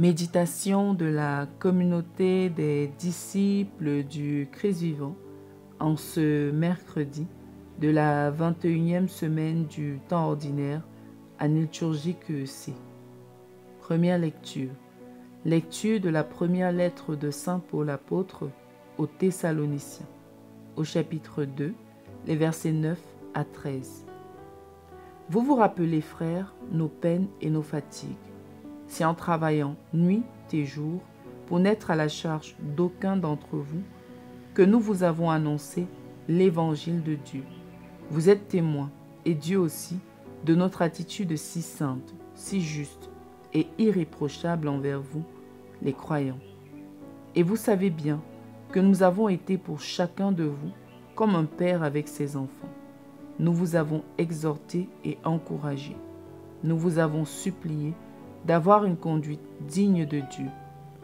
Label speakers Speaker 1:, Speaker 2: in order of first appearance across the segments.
Speaker 1: Méditation de la communauté des disciples du Christ vivant en ce mercredi de la 21e semaine du temps ordinaire, année liturgique C. Première lecture. Lecture de la première lettre de Saint Paul apôtre aux Thessaloniciens, au chapitre 2, les versets 9 à 13. Vous vous rappelez, frères, nos peines et nos fatigues, si en travaillant nuit et jour pour n'être à la charge d'aucun d'entre vous, que nous vous avons annoncé l'évangile de Dieu. Vous êtes témoins, et Dieu aussi, de notre attitude si sainte, si juste et irréprochable envers vous, les croyants. Et vous savez bien que nous avons été pour chacun de vous comme un père avec ses enfants. Nous vous avons exhorté et encouragé. Nous vous avons supplié d'avoir une conduite digne de Dieu,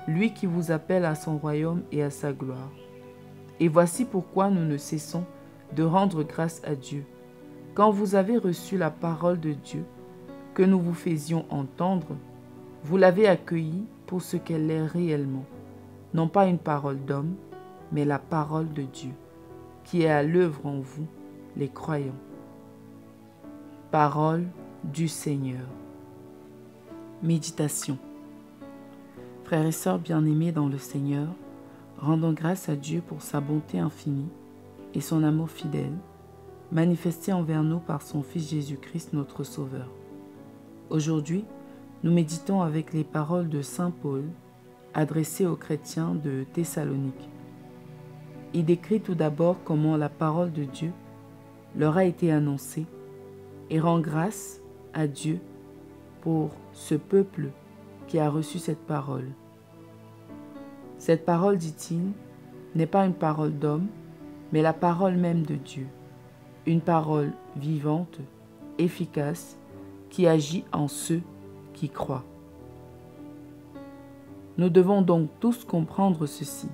Speaker 1: lui qui vous appelle à son royaume et à sa gloire. Et voici pourquoi nous ne cessons de rendre grâce à Dieu. Quand vous avez reçu la parole de Dieu, que nous vous faisions entendre, vous l'avez accueillie pour ce qu'elle est réellement, non pas une parole d'homme, mais la parole de Dieu, qui est à l'œuvre en vous, les croyants. Parole du Seigneur. Méditation. Frères et sœurs bien-aimés dans le Seigneur, rendons grâce à Dieu pour sa bonté infinie et son amour fidèle, manifesté envers nous par son Fils Jésus-Christ notre Sauveur. Aujourd'hui, nous méditons avec les paroles de Saint Paul, adressées aux chrétiens de Thessalonique. Il décrit tout d'abord comment la parole de Dieu leur a été annoncée et rend grâce à Dieu pour ce peuple qui a reçu cette parole. Cette parole, dit-il, n'est pas une parole d'homme, mais la parole même de Dieu, une parole vivante, efficace, qui agit en ceux qui croient. Nous devons donc tous comprendre ceci.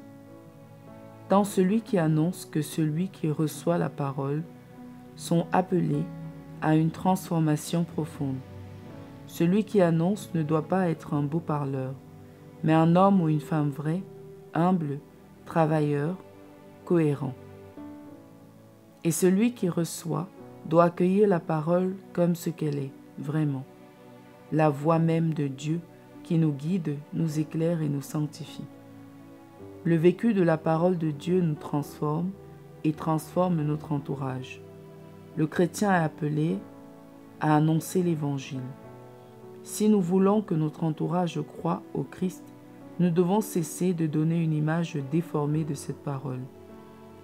Speaker 1: Tant celui qui annonce que celui qui reçoit la parole sont appelés à une transformation profonde. Celui qui annonce ne doit pas être un beau parleur, mais un homme ou une femme vrai, humble, travailleur, cohérent. Et celui qui reçoit doit accueillir la parole comme ce qu'elle est, vraiment. La voix même de Dieu qui nous guide, nous éclaire et nous sanctifie. Le vécu de la parole de Dieu nous transforme et transforme notre entourage. Le chrétien est appelé à annoncer l'Évangile. Si nous voulons que notre entourage croie au Christ, nous devons cesser de donner une image déformée de cette parole.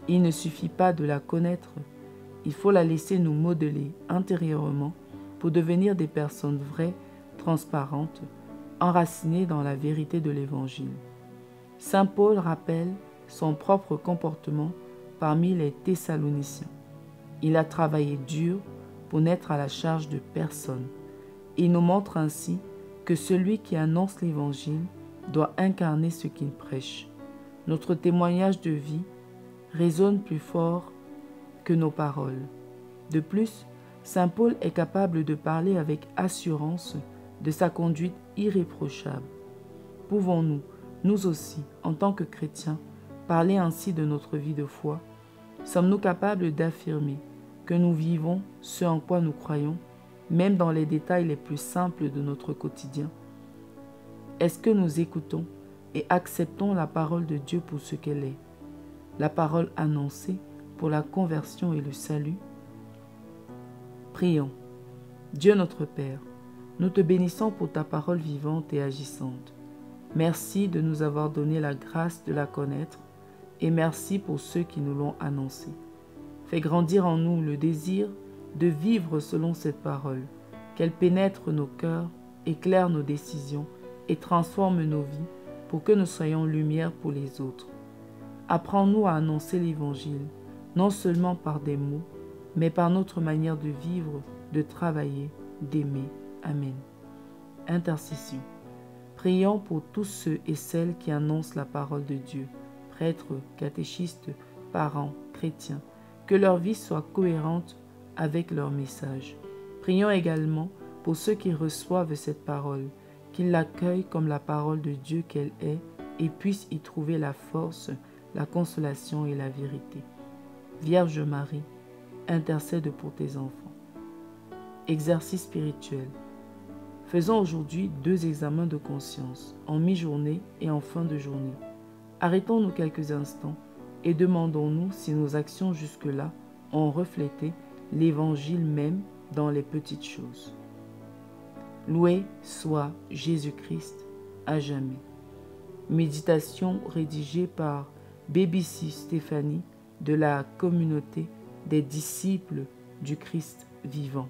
Speaker 1: Il ne suffit pas de la connaître, il faut la laisser nous modeler intérieurement pour devenir des personnes vraies, transparentes, enracinées dans la vérité de l'Évangile. Saint Paul rappelle son propre comportement parmi les Thessaloniciens. Il a travaillé dur pour n'être à la charge de personne. Il nous montre ainsi que celui qui annonce l'Évangile doit incarner ce qu'il prêche. Notre témoignage de vie résonne plus fort que nos paroles. De plus, Saint Paul est capable de parler avec assurance de sa conduite irréprochable. Pouvons-nous, nous aussi, en tant que chrétiens, parler ainsi de notre vie de foi? Sommes-nous capables d'affirmer que nous vivons ce en quoi nous croyons, même dans les détails les plus simples de notre quotidien? Est-ce que nous écoutons et acceptons la parole de Dieu pour ce qu'elle est, la parole annoncée pour la conversion et le salut? Prions. Dieu notre Père, nous te bénissons pour ta parole vivante et agissante. Merci de nous avoir donné la grâce de la connaître et merci pour ceux qui nous l'ont annoncée. Fais grandir en nous le désir de vivre selon cette parole, qu'elle pénètre nos cœurs, éclaire nos décisions et transforme nos vies pour que nous soyons lumière pour les autres. Apprends-nous à annoncer l'Évangile, non seulement par des mots, mais par notre manière de vivre, de travailler, d'aimer. Amen. Intercession. Prions pour tous ceux et celles qui annoncent la parole de Dieu, prêtres, catéchistes, parents, chrétiens, que leur vie soit cohérente avec leur message. Prions également pour ceux qui reçoivent cette parole, qu'ils l'accueillent comme la parole de Dieu qu'elle est et puissent y trouver la force, la consolation et la vérité. Vierge Marie, intercède pour tes enfants. Exercice spirituel. Faisons aujourd'hui 2 examens de conscience, en mi-journée et en fin de journée. Arrêtons-nous quelques instants et demandons-nous si nos actions jusque-là ont reflété l'Évangile même dans les petites choses. Loué soit Jésus-Christ à jamais. Méditation rédigée par BBC Stéphanie de la communauté des disciples du Christ vivant.